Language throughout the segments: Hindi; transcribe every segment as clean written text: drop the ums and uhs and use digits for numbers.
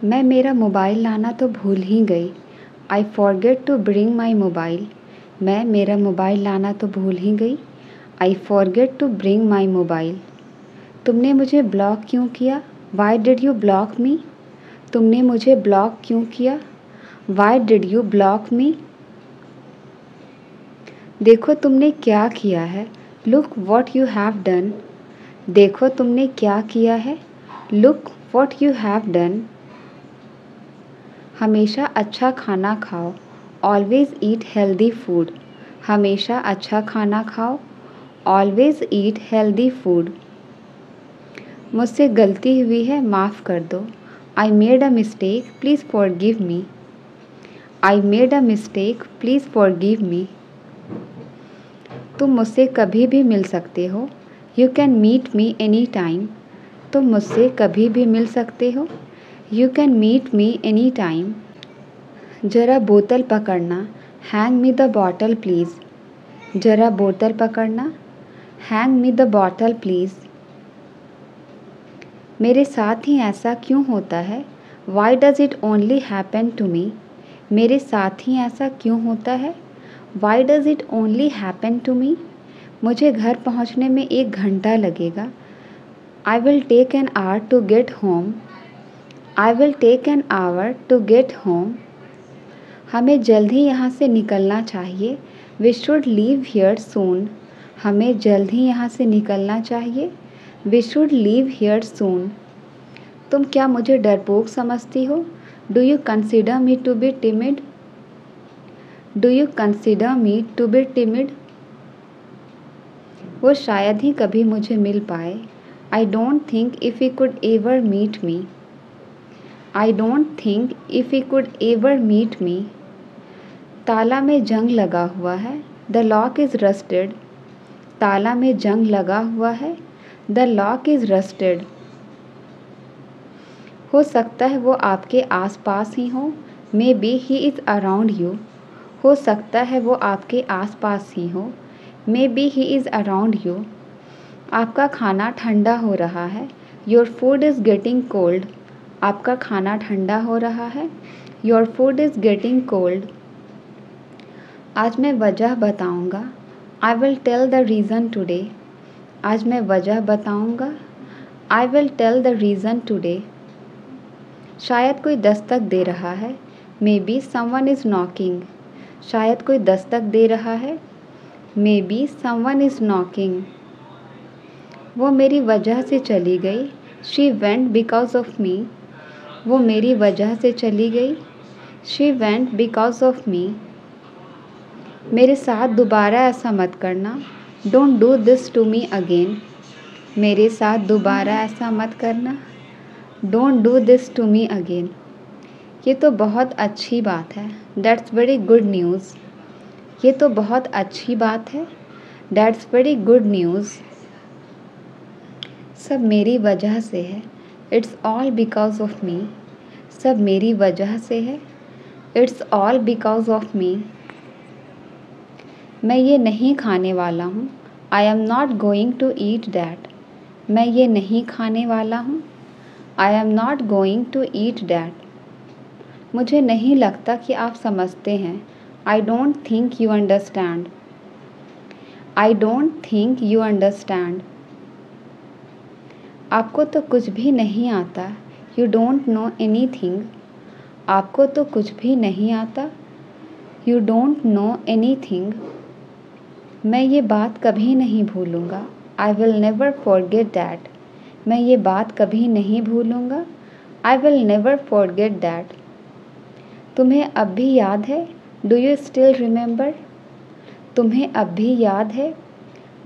मैं मेरा मोबाइल लाना तो भूल ही गई। I forget to bring my mobile. मैं मेरा मोबाइल लाना तो भूल ही गई। I forget to bring my mobile. तुमने मुझे ब्लॉक क्यों किया? Why did you block me? तुमने मुझे ब्लॉक क्यों किया? Why did you block me? देखो तुमने क्या किया है। Look what you have done. देखो तुमने क्या किया है। Look what you have done. हमेशा अच्छा खाना खाओ। Always eat healthy food. हमेशा अच्छा खाना खाओ। Always eat healthy food. मुझसे गलती हुई है, माफ़ कर दो। I made a mistake, please forgive me. I made a mistake, please forgive me. तुम मुझसे कभी भी मिल सकते हो। You can meet me any time. तुम मुझसे कभी भी मिल सकते हो। You can meet me any time. ज़रा बोतल पकड़ना। Hand me the bottle please. ज़रा बोतल पकड़ना। Hand me the bottle please. मेरे साथ ही ऐसा क्यों होता है? Why does it only happen to me? मेरे साथ ही ऐसा क्यों होता है? Why does it only happen to me? मुझे घर पहुंचने में 1 घंटा लगेगा। I will take an hour to get home. I will take an hour to get home. हमें जल्द ही यहाँ से निकलना चाहिए। We should leave here soon. हमें जल्द ही यहाँ से निकलना चाहिए। We should leave here soon. तुम क्या मुझे डरपोक समझती हो? Do you consider me to be timid? Do you consider me to be timid? वो शायद ही कभी मुझे मिल पाए। I don't think if he could ever meet me. I don't think if he could ever meet me. ताला में जंग लगा हुआ है। The lock is rusted. ताला में जंग लगा हुआ है। The lock is rusted. हो सकता है वो आपके आसपास ही हो। Maybe he is around you. हो सकता है वो आपके आसपास ही हो। Maybe he is around you. आपका खाना ठंडा हो रहा है। Your food is getting cold. आपका खाना ठंडा हो रहा है। Your food is getting cold. आज मैं वजह बताऊंगा। I will tell the reason today. आज मैं वजह बताऊंगा। I will tell the reason today. शायद कोई दस्तक दे रहा है। Maybe someone is knocking. शायद कोई दस्तक दे रहा है। Maybe someone is knocking. वो मेरी वजह से चली गई। She went because of me. वो मेरी वजह से चली गई। She went because of me. मेरे साथ दोबारा ऐसा मत करना। Don't do this to me again. मेरे साथ दोबारा ऐसा मत करना। Don't do this to me again. ये तो बहुत अच्छी बात है। That's very good news. ये तो बहुत अच्छी बात है। That's very good news. सब मेरी वजह से है। It's all because of me. सब मेरी वजह से है। It's all because of me. मैं ये नहीं खाने वाला हूँ। I am not going to eat that. मैं ये नहीं खाने वाला हूँ। I am not going to eat that. मुझे नहीं लगता कि आप समझते हैं। I don't think you understand. I don't think you understand. आपको तो कुछ भी नहीं आता। You don't know anything. आपको तो कुछ भी नहीं आता। You don't know anything. मैं ये बात कभी नहीं भूलूँगा। I will never forget that. मैं ये बात कभी नहीं भूलूँगा। I will never forget that. तुम्हें अब भी याद है? Do you still remember? तुम्हें अब भी याद है?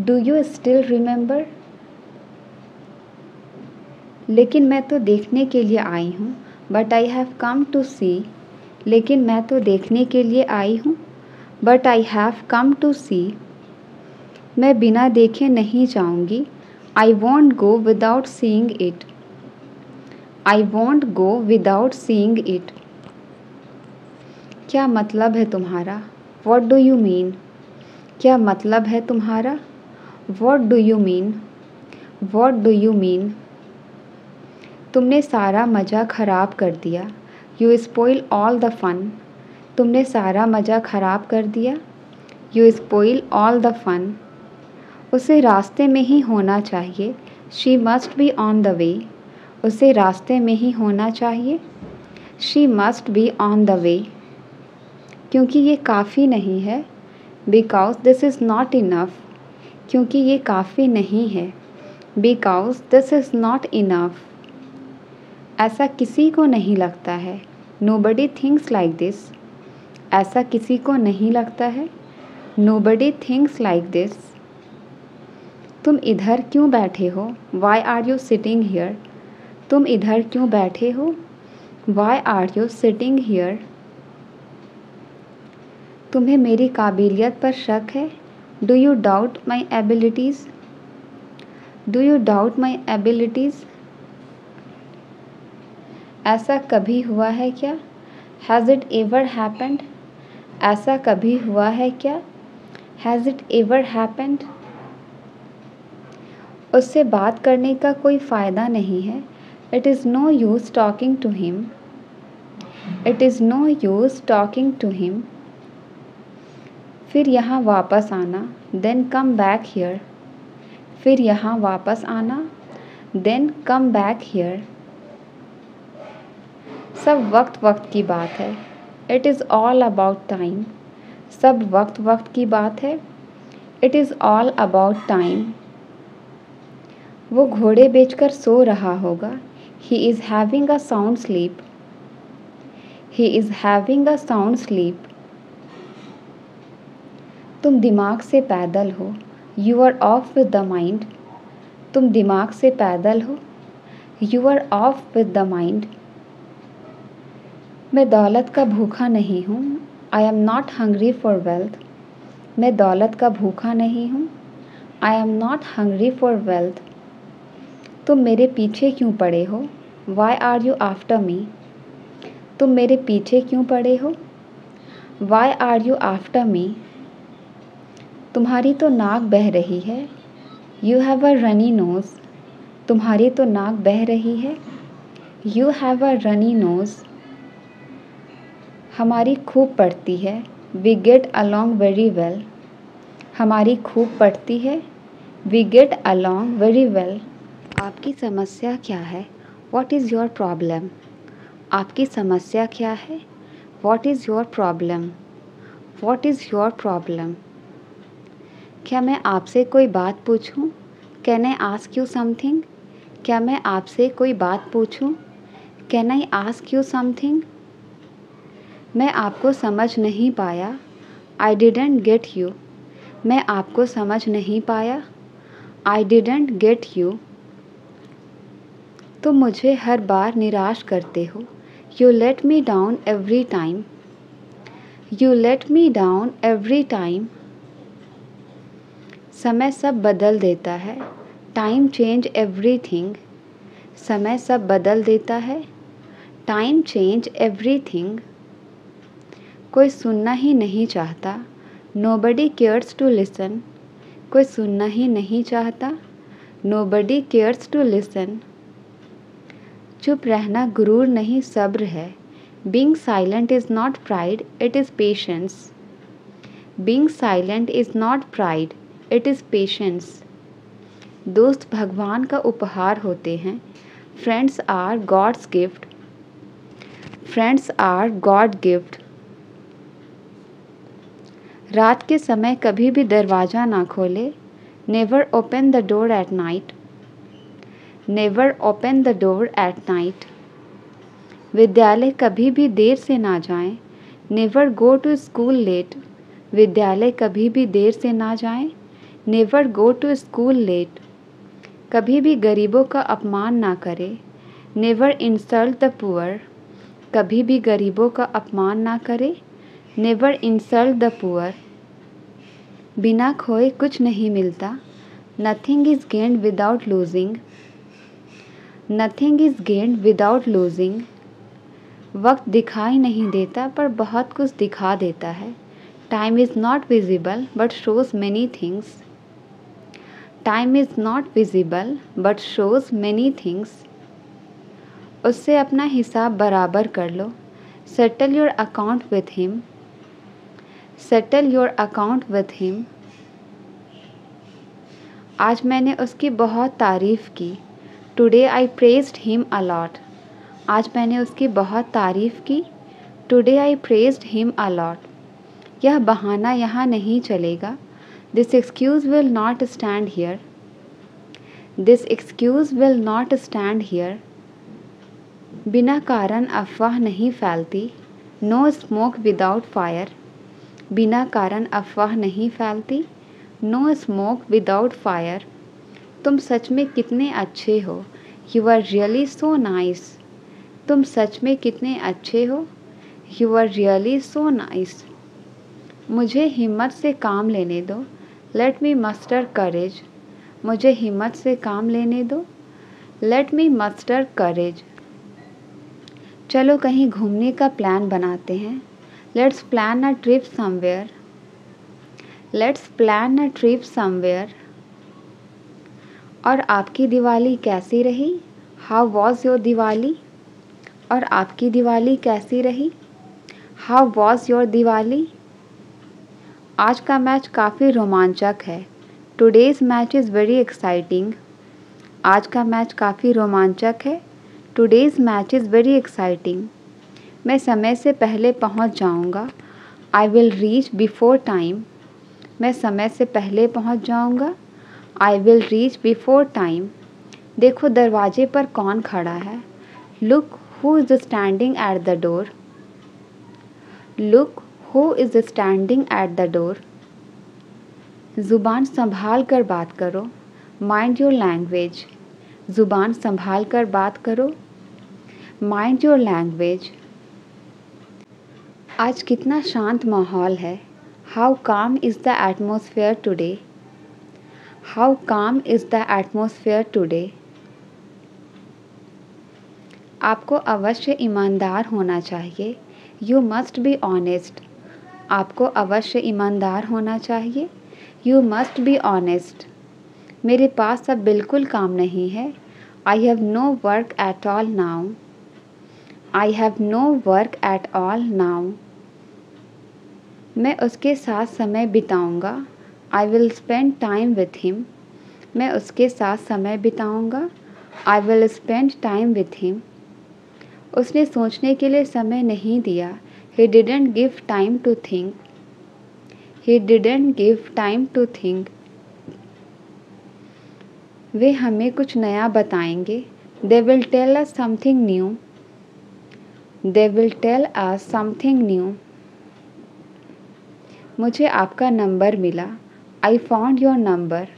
Do you still remember? लेकिन मैं तो देखने के लिए आई हूँ। But I have come to see. लेकिन मैं तो देखने के लिए आई हूँ। But I have come to see. मैं बिना देखे नहीं जाऊँगी। I won't go without seeing it. I won't go without seeing it. क्या मतलब है तुम्हारा? What do you mean? क्या मतलब है तुम्हारा? What do you mean? What do you mean? तुमने सारा मज़ा ख़राब कर दिया। You spoil all the fun. तुमने सारा मज़ा ख़राब कर दिया। You spoil all the fun. उसे रास्ते में ही होना चाहिए। She must be on the way. उसे रास्ते में ही होना चाहिए। She must be on the way. क्योंकि ये काफ़ी नहीं है। Because this is not enough. क्योंकि ये काफ़ी नहीं है। Because this is not enough. ऐसा किसी को नहीं लगता है। Nobody thinks like this. ऐसा किसी को नहीं लगता है। Nobody thinks like this. तुम इधर क्यों बैठे हो? Why are you sitting here? तुम इधर क्यों बैठे हो? Why are you sitting here? तुम्हें मेरी काबिलियत पर शक है? Do you doubt my abilities? Do you doubt my abilities? ऐसा कभी हुआ है क्या? Has it ever happened? ऐसा कभी हुआ है क्या? Has it ever happened? उससे बात करने का कोई फ़ायदा नहीं है। It is no use talking to him. It is no use talking to him. फिर यहाँ वापस आना। Then come back here. फिर यहाँ वापस आना। Then come back here. सब वक्त वक्त की बात है। It is all about time. सब वक्त वक्त की बात है। It is all about time. वो घोड़े बेचकर सो रहा होगा। He is having a sound sleep. He is having a sound sleep. तुम दिमाग से पैदल हो। You are off with the mind. तुम दिमाग से पैदल हो। You are off with the mind. मैं दौलत का भूखा नहीं हूँ। I am not hungry for wealth. मैं दौलत का भूखा नहीं हूँ। I am not hungry for wealth. तुम मेरे पीछे क्यों पड़े हो? Why are you after me? तुम मेरे पीछे क्यों पड़े हो? Why are you after me? तुम्हारी तो नाक बह रही है। You have a runny nose. तुम्हारी तो नाक बह रही है। You have a runny nose. हमारी खूब पड़ती है। We get along very well. हमारी खूब पड़ती है। We get along very well. आपकी समस्या क्या है? What is your problem? आपकी समस्या क्या है? What is your problem? What is your problem? क्या मैं आपसे कोई बात पूछूं? Can I ask you something? क्या मैं आपसे कोई बात पूछूं? Can I ask you something? मैं आपको समझ नहीं पाया। I didn't get you. मैं आपको समझ नहीं पाया। I didn't get you. तुम मुझे हर बार निराश करते हो। You let me down every time. You let me down every time. समय सब बदल देता है। Time change everything. समय सब बदल देता है। Time change everything. कोई सुनना ही नहीं चाहता। Nobody cares to listen. कोई सुनना ही नहीं चाहता। Nobody cares to listen. चुप रहना गुरूर नहीं सब्र है। Being silent is not pride, it is patience. Being silent is not pride, it is patience. दोस्त भगवान का उपहार होते हैं। Friends are God's gift. Friends are God gift. रात के समय कभी भी दरवाज़ा ना खोले। Never open the door at night. Never open the door at night. विद्यालय कभी भी देर से ना जाएं। Never go to school late. विद्यालय कभी भी देर से ना जाएं। Never go to school late. कभी भी गरीबों का अपमान ना करें। Never insult the poor. कभी भी गरीबों का अपमान ना करें। Never insult the poor. बिना खोए कुछ नहीं मिलता। Nothing is gained without losing. Nothing is gained without losing. वक्त दिखाई नहीं देता पर बहुत कुछ दिखा देता है। Time is not visible but shows many things. Time is not visible but shows many things. उससे अपना हिसाब बराबर कर लो। Settle your account with him. Settle your account with him. आज मैंने उसकी बहुत तारीफ़ की। Today I praised him a lot. आज मैंने उसकी बहुत तारीफ़ की। Today I praised him a lot. यह बहाना यहाँ नहीं चलेगा। This excuse will not stand here. This excuse will not stand here. बिना कारण अफवाह नहीं फैलती। No smoke without fire. बिना कारण अफवाह नहीं फैलती। No smoke without fire. तुम सच में कितने अच्छे हो। You are really so nice. तुम सच में कितने अच्छे हो। You are really so nice. मुझे हिम्मत से काम लेने दो। Let me muster courage. मुझे हिम्मत से काम लेने दो। Let me muster courage. चलो कहीं घूमने का प्लान बनाते हैं। Let's plan a trip somewhere. Let's plan a trip somewhere. और आपकी दिवाली कैसी रही। How was your Diwali. और आपकी दिवाली कैसी रही। How was your Diwali. आज का मैच काफ़ी रोमांचक है। Today's match is very exciting. आज का मैच काफ़ी रोमांचक है। Today's match is very exciting. मैं समय से पहले पहुंच जाऊंगा। I will reach before time. मैं समय से पहले पहुंच जाऊंगा। I will reach before time. देखो दरवाजे पर कौन खड़ा है। Look who is standing at the door. Look who is standing at the door. ज़ुबान संभाल कर बात करो। Mind your language. ज़ुबान संभाल कर बात करो। Mind your language. आज कितना शांत माहौल है। हाउ काम is the atmosphere today. How काम इज़ द एटमॉस्फेयर टुडे। आपको अवश्य ईमानदार होना चाहिए। You must be honest. आपको अवश्य ईमानदार होना चाहिए। You must be honest. मेरे पास अब बिल्कुल काम नहीं है। I have no work at all now. I have no work at all now. मैं उसके साथ समय बिताऊंगा। I will spend time with him. मैं उसके साथ समय बिताऊंगा। I will spend time with him. उसने सोचने के लिए समय नहीं दिया। He didn't give time to think. He didn't give time to think. वे हमें कुछ नया बताएंगे। They will tell us something new. They will tell us something new. मुझे आपका नंबर मिला। I found your number.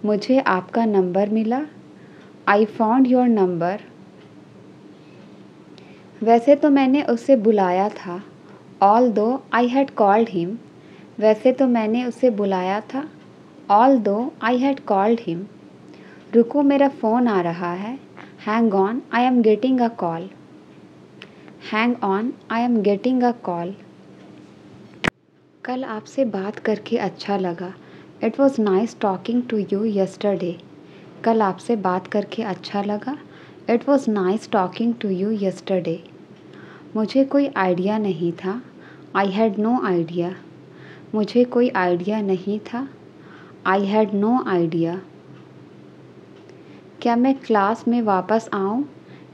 मुझे आपका नंबर मिला। I found your number. वैसे तो मैंने उसे बुलाया था। Although I had called him. वैसे तो मैंने उसे बुलाया था। Although I had called him. रुको मेरा फ़ोन आ रहा है। Hang on I am getting a call. Hang on I am getting a call. कल आपसे बात करके अच्छा लगा। It was nice talking to you yesterday. कल आपसे बात करके अच्छा लगा। It was nice talking to you yesterday. मुझे कोई आइडिया नहीं था। I had no idea. मुझे कोई आइडिया नहीं था। I had no idea. क्या मैं क्लास में वापस आऊँ।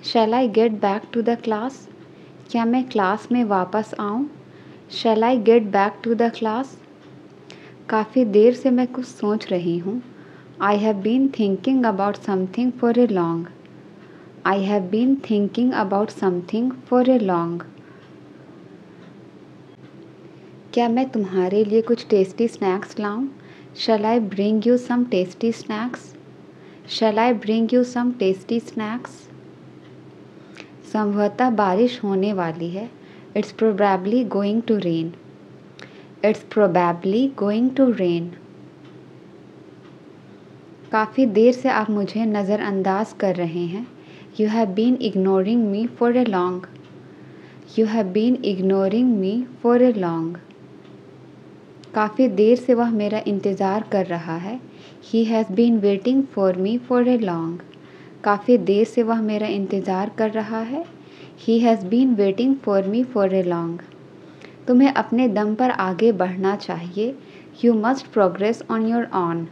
Shall I get back to the class. क्या मैं क्लास में वापस आऊँ। Shall I get back to the class. काफ़ी देर से मैं कुछ सोच रही हूँ। I have been thinking about something for a long. I have been thinking about something for a long. क्या मैं तुम्हारे लिए कुछ टेस्टी स्नैक्स लाऊं। Shall I bring you some tasty snacks. Shall I bring you some tasty snacks. संभवतः बारिश होने वाली है। It's probably going to rain. It's probably going to rain. काफ़ी देर से आप मुझे नज़रअंदाज कर रहे हैं। You have been ignoring me for a long. You have been ignoring me for a long. काफ़ी देर से वह मेरा इंतज़ार कर रहा है। He has been waiting for me for a long. काफ़ी देर से वह मेरा इंतज़ार कर रहा है। He has been waiting for me for a long. तुम्हें अपने दम पर आगे बढ़ना चाहिए। You must progress on your own.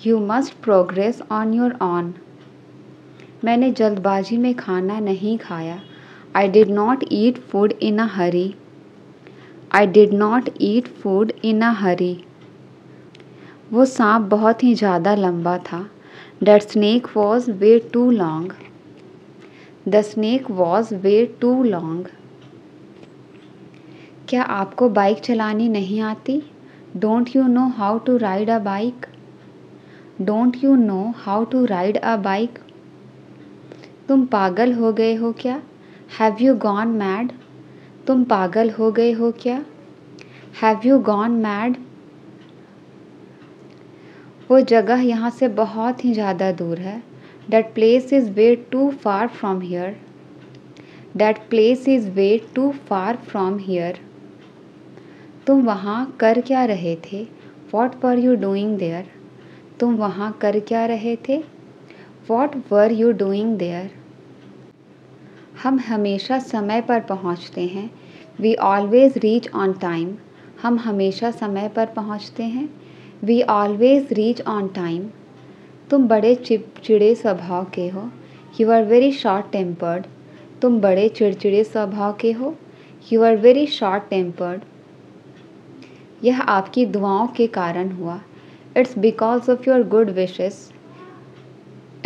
You must progress on your own. मैंने जल्दबाजी में खाना नहीं खाया। I did not eat food in a hurry. I did not eat food in a hurry. वो सांप बहुत ही ज़्यादा लंबा था। That snake was way too long. The snake was way too long. क्या आपको बाइक चलानी नहीं आती? Don't you know how to ride a bike? Don't you know how to ride a bike? तुम पागल हो गए हो क्या? Have you gone mad? तुम पागल हो गए हो क्या? Have you gone mad? वो जगह यहाँ से बहुत ही ज़्यादा दूर है। That place is way too far from here. That place is way too far from here. तुम वहाँ कर क्या रहे थे? What were you doing there? तुम वहाँ कर क्या रहे थे? What were you doing there? हम हमेशा समय पर पहुँचते हैं। We always reach on time. हम हमेशा समय पर पहुँचते हैं। We always reach on time. तुम बड़े चिड़चिड़े स्वभाव के हो। You are very short tempered. तुम बड़े चिड़चिड़े स्वभाव के हो। You are very short tempered. यह आपकी दुआओं के कारण हुआ। It's because of your good wishes.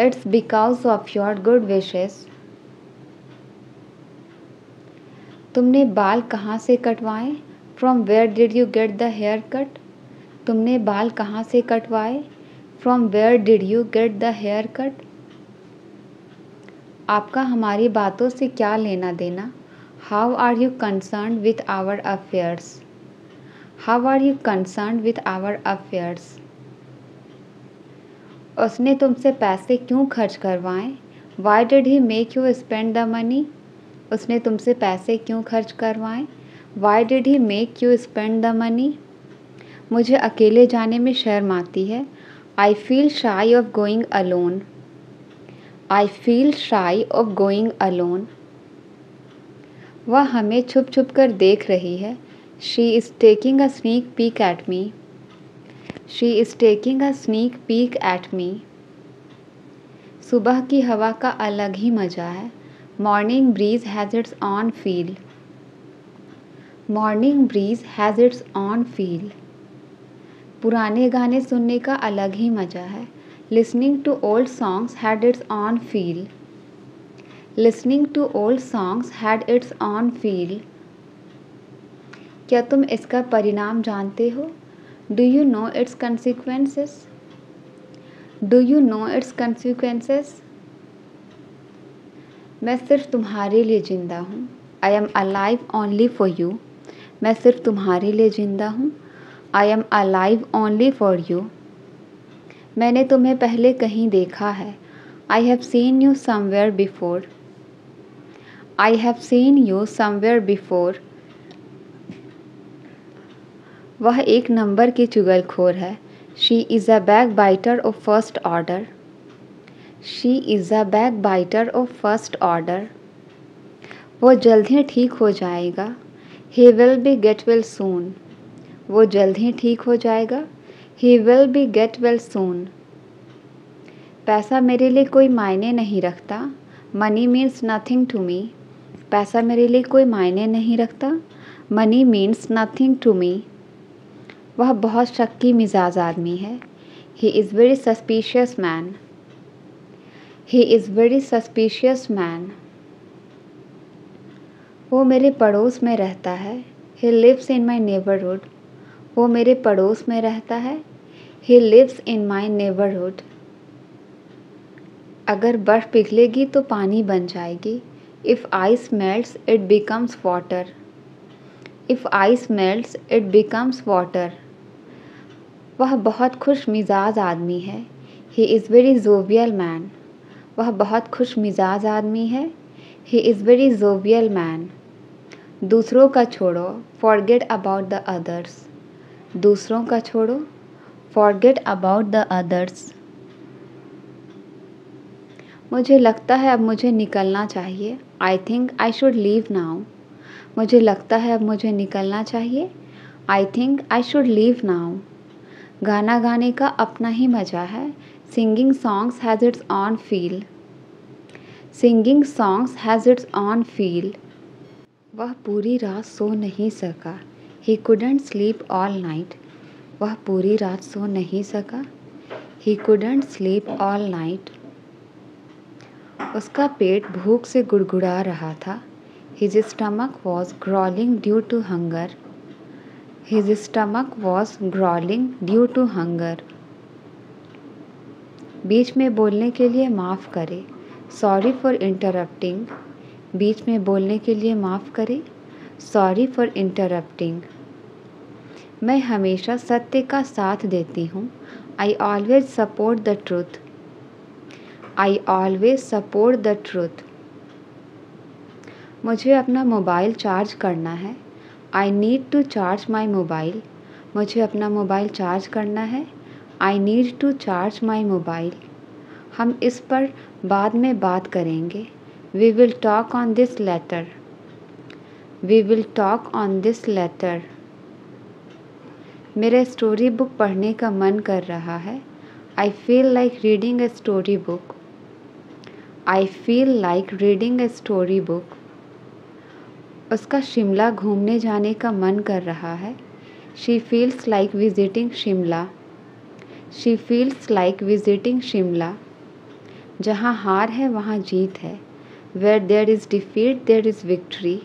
It's because of your good wishes. तुमने बाल कहाँ से कटवाए? From where did you get the haircut? तुमने बाल कहाँ से कटवाए? From where did you get the haircut? आपका हमारी बातों से क्या लेना देना? How are you concerned with our affairs? How are you concerned with our affairs? उसने तुमसे पैसे क्यों खर्च करवाए? Why did he make you spend the money? उसने तुमसे पैसे क्यों खर्च करवाए? Why did he make you spend the money? मुझे अकेले जाने में शर्म आती है। I feel shy of going alone. I feel shy of going alone. वह हमें छुप छुप कर देख रही है। She is taking a sneak peek at me. She is taking a sneak peek at me. सुबह की हवा का अलग ही मज़ा है। Morning breeze has its own feel. Morning breeze has its own feel. पुराने गाने सुनने का अलग ही मज़ा है। Listening to old songs had its own feel. Listening to old songs had its own feel. क्या तुम इसका परिणाम जानते हो? Do you know its consequences? Do you know its consequences? मैं सिर्फ तुम्हारे लिए ज़िंदा हूँ। I am alive only for you. मैं सिर्फ तुम्हारे लिए ज़िंदा हूँ। I am alive only for you. मैंने तुम्हें पहले कहीं देखा है। I have seen you somewhere before. I have seen you somewhere before. वह एक नंबर की चुगलखोर है। She is a backbiter of first order. She is a backbiter of first order. वो जल्द ही ठीक हो जाएगा। He will be get well soon. वो जल्द ही ठीक हो जाएगा। He will be get well soon. पैसा मेरे लिए कोई मायने नहीं रखता। Money means nothing to me. पैसा मेरे लिए कोई मायने नहीं रखता। Money means nothing to me. वह बहुत शक्की मिजाज आदमी है। He is very suspicious man. He is very suspicious man. वो मेरे पड़ोस में रहता है। He lives in my neighborhood. वो मेरे पड़ोस में रहता है। He lives in my neighborhood. अगर बर्फ़ पिघलेगी तो पानी बन जाएगी। If ice melts, it becomes water. If ice melts, it becomes water. वह बहुत खुश मिजाज आदमी है। He is very jovial man. वह बहुत खुश मिजाज आदमी है। He is very jovial man. दूसरों का छोड़ो, forget about the others. दूसरों का छोड़ो, forget about the others. मुझे लगता है अब मुझे निकलना चाहिए। I think I should leave now. मुझे लगता है अब मुझे निकलना चाहिए। I think I should leave now. गाना गाने का अपना ही मज़ा है। Singing songs has its on feel. Singing songs has its on feel. वह पूरी रात सो नहीं सका। He couldn't sleep all night. वह पूरी रात सो नहीं सका। He couldn't sleep all night. उसका पेट भूख से गुड़गुड़ा रहा था। His stomach was growling due to hunger. His stomach was growling due to hunger. बीच में बोलने के लिए माफ़ करे। Sorry for interrupting. बीच में बोलने के लिए माफ़ करे। Sorry for interrupting. मैं हमेशा सत्य का साथ देती हूँ। I always support the truth. I always support the truth. मुझे अपना मोबाइल चार्ज करना है। I need to charge my mobile. मुझे अपना मोबाइल चार्ज करना है। I need to charge my mobile. हम इस पर बाद में बात करेंगे। We will talk on this later. We will talk on this later. मेरा स्टोरी बुक पढ़ने का मन कर रहा है। I feel like reading a story book. I feel like reading a story book. उसका शिमला घूमने जाने का मन कर रहा है। She feels like visiting Shimla. She feels like visiting Shimla. जहाँ हार है वहाँ जीत है। Where there is defeat there is victory.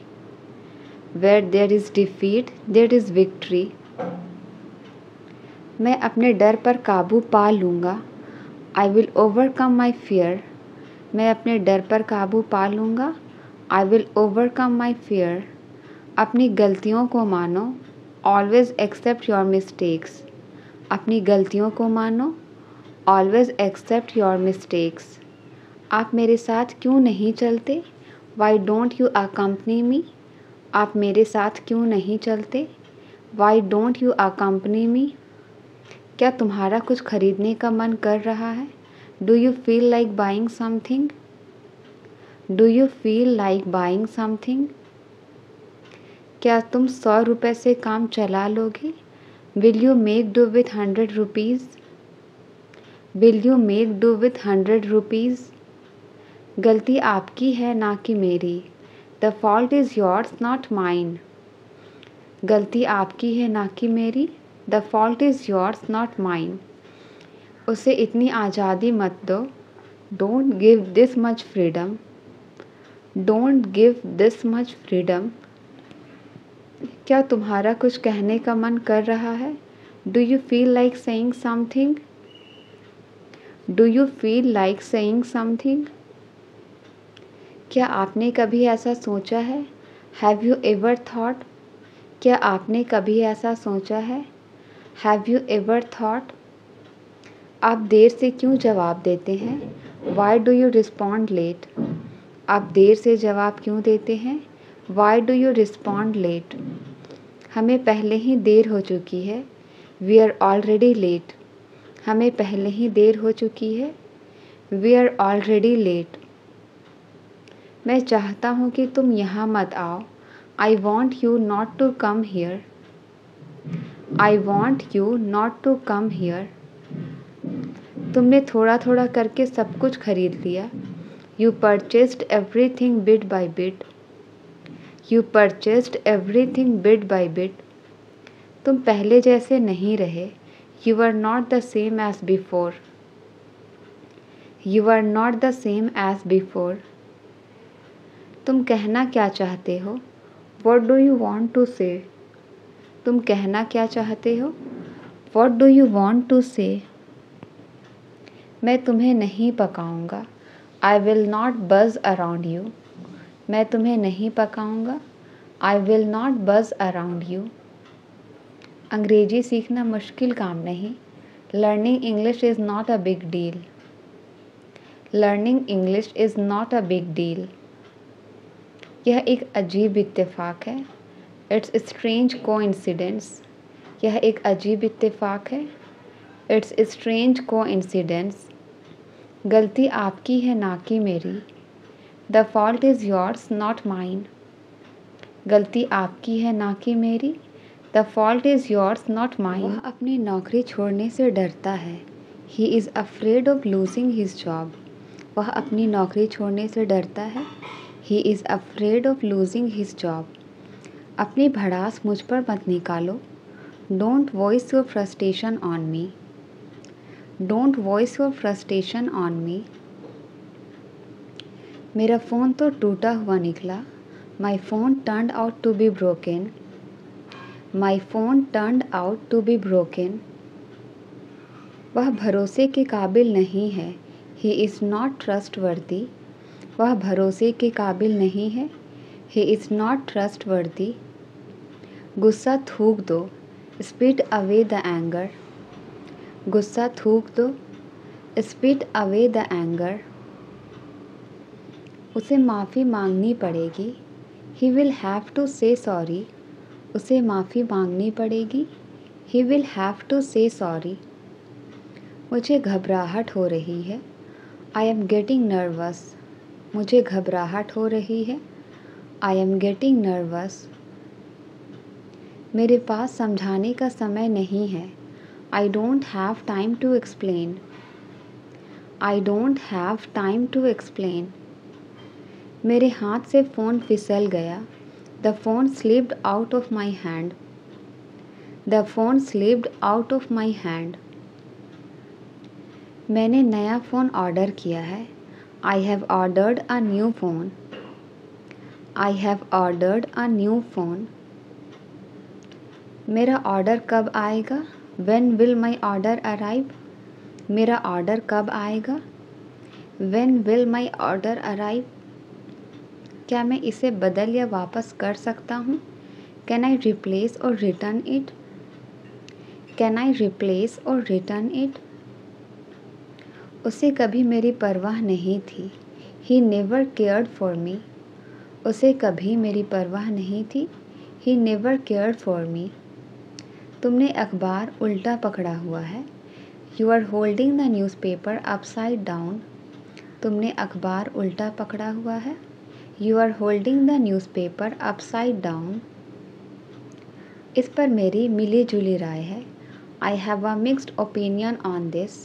Where there is defeat there is victory. मैं अपने डर पर काबू पा लूँगा। I will overcome my fear. मैं अपने डर पर काबू पा लूँगा। I will overcome my fear. अपनी गलतियों को मानो। Always accept your mistakes. अपनी गलतियों को मानो। Always accept your mistakes. आप मेरे साथ क्यों नहीं चलते? Why don't you accompany me? आप मेरे साथ क्यों नहीं चलते? Why don't you accompany me? क्या तुम्हारा कुछ खरीदने का मन कर रहा है? Do you feel like buying something? Do you feel like buying something? क्या तुम 100 रुपये से काम चला लोगे? Will you make do with 100 rupees? Will you make do with 100 rupees? गलती आपकी है ना कि मेरी। The fault is yours not mine. गलती आपकी है ना कि मेरी। The fault is yours not mine. उसे इतनी आज़ादी मत दो। Don't give this much freedom. Don't give this much freedom. क्या तुम्हारा कुछ कहने का मन कर रहा है? Do you feel like saying something? Do you feel like saying something? क्या आपने कभी ऐसा सोचा है? Have you ever thought? क्या आपने कभी ऐसा सोचा है? Have you ever thought? आप देर से क्यों जवाब देते हैं? Why do you respond late? आप देर से जवाब क्यों देते हैं? Why do you respond late? हमें पहले ही देर हो चुकी है। We are already late. हमें पहले ही देर हो चुकी है। We are already late. मैं चाहता हूँ कि तुम यहाँ मत आओ। I want you not to come here. I want you not to come here. तुमने थोड़ा थोड़ा करके सब कुछ खरीद लिया। You purchased everything bit by bit. You purchased everything bit by bit. तुम पहले जैसे नहीं रहे। You are not the same as before. You are not the same as before. तुम कहना क्या चाहते हो? What do you want to say? तुम कहना क्या चाहते हो? What do you want to say? मैं तुम्हें नहीं पकाऊंगा। I will not buzz around you. मैं तुम्हें नहीं पकाऊंगा। I will not buzz around you. अंग्रेजी सीखना मुश्किल काम नहीं। Learning English is not a big deal. Learning English is not a big deal. यह एक अजीब इत्तेफाक है। It's strange coincidence. यह एक अजीब इत्तेफाक है। It's strange coincidence. गलती आपकी है ना कि मेरी। The fault is yours not mine. गलती आपकी है ना कि मेरी। The fault is yours not mine. वह अपनी नौकरी छोड़ने से डरता है। He is afraid of losing his job. वह अपनी नौकरी छोड़ने से डरता है। He is afraid of losing his job. अपनी भड़ास मुझ पर मत निकालो। Don't voice your frustration on me. Don't voice your frustration on me. मेरा फ़ोन तो टूटा हुआ निकला। My phone turned out to be broken. My phone turned out to be broken. वह भरोसे के काबिल नहीं है। He is not trustworthy. वह भरोसे के काबिल नहीं है। He is not trustworthy. गुस्सा थूक दो। Spit away the anger. गुस्सा थूक दो। Spit away the anger. उसे माफ़ी मांगनी पड़ेगी। He will have to say sorry. उसे माफ़ी मांगनी पड़ेगी। He will have to say sorry. मुझे घबराहट हो रही है। I am getting nervous. मुझे घबराहट हो रही है। I am getting nervous. मेरे पास समझाने का समय नहीं है। I don't have time to explain. I don't have time to explain. मेरे हाथ से फ़ोन फिसल गया। The phone slipped out of my hand. The phone slipped out of my hand. मैंने नया फ़ोन ऑर्डर किया है। I have ordered a new phone. I have ordered a new phone. मेरा ऑर्डर कब आएगा। When will my order arrive? मेरा ऑर्डर कब आएगा। When will my order arrive? क्या मैं इसे बदल या वापस कर सकता हूँ। Can I replace or return it? Can I replace or return it? उसे कभी मेरी परवाह नहीं थी। He never cared for me. उसे कभी मेरी परवाह नहीं थी। He never cared for me. तुमने अखबार उल्टा पकड़ा हुआ है। You are holding the newspaper upside down. तुमने अखबार उल्टा पकड़ा हुआ है। You are holding the newspaper upside down. इस पर मेरी मिली जुली राय है। I have a mixed opinion on this.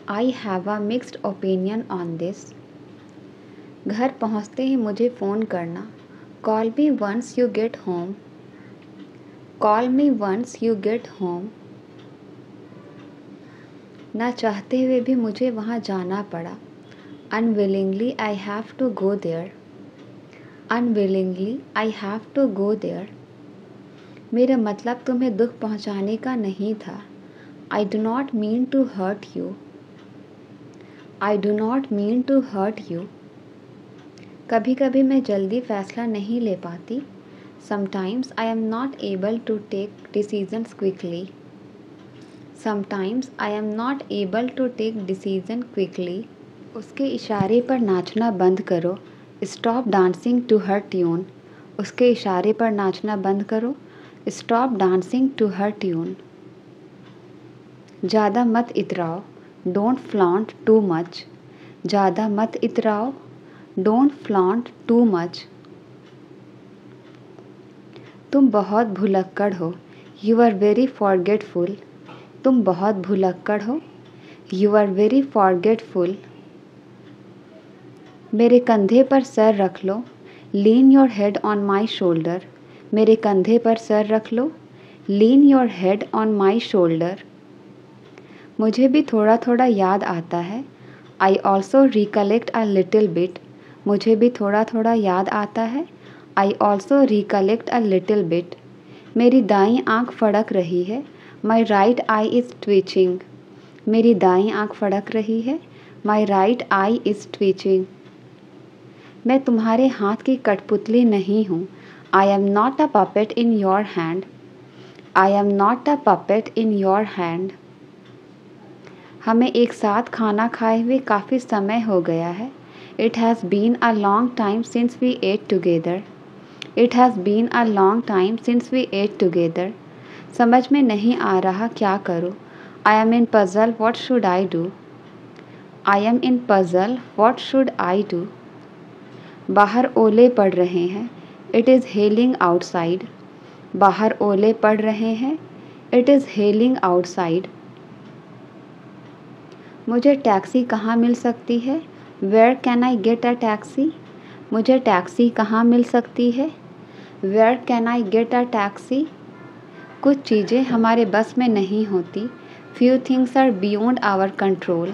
I have a mixed opinion on this. घर पहुँचते ही मुझे फ़ोन करना। Call me once you get home. Call me once you get home. ना चाहते हुए भी मुझे वहाँ जाना पड़ा। Unwillingly I have to go there. Unwillingly I have to go there. मेरा मतलब तुम्हें दुख पहुँचाने का नहीं था। I do not mean to hurt you. I do not mean to hurt you. कभी कभी मैं जल्दी फ़ैसला नहीं ले पाती। Sometimes I am not able to take decisions quickly. Sometimes I am not able to take decision quickly. उसके इशारे पर नाचना बंद करो। Stop dancing to her tune. उसके इशारे पर नाचना बंद करो। Stop dancing to her tune. ज़्यादा मत इतराओ। Don't flaunt too much. ज़्यादा मत इतराओ। Don't flaunt too much. तुम बहुत भुलक्कड़ हो। You are very forgetful. तुम बहुत भुलक्कड़ हो। You are very forgetful. मेरे कंधे पर सर रख लो। Lean your head on my shoulder. मेरे कंधे पर सर रख लो। Lean your head on my shoulder. मुझे भी थोड़ा थोड़ा याद आता है। I also recollect a little bit. मुझे भी थोड़ा थोड़ा याद आता है। I also recollect a little bit. मेरी दाईं आँख फड़क रही है। My right eye is twitching. मेरी दाईं आँख फड़क रही है। My right eye is twitching. मैं तुम्हारे हाथ की कठपुतली नहीं हूँ। I am not a puppet in your hand. I am not a puppet in your hand. हमें एक साथ खाना खाए हुए काफ़ी समय हो गया है। It has been a long time since we ate together. It has been a long time since we ate together. समझ में नहीं आ रहा क्या करूँ। I am in puzzle what should I do. I am in puzzle, what should I do. बाहर ओले पड़ रहे हैं, इट इज़ हेलिंग आउटसाइड। बाहर ओले पड़ रहे हैं, इट इज़ हेलिंग आउटसाइड। मुझे टैक्सी कहाँ मिल सकती है, where can I get a taxi. मुझे टैक्सी कहाँ मिल सकती है, where can I get a taxi. कुछ चीज़ें हमारे बस में नहीं होती, few things are beyond our control.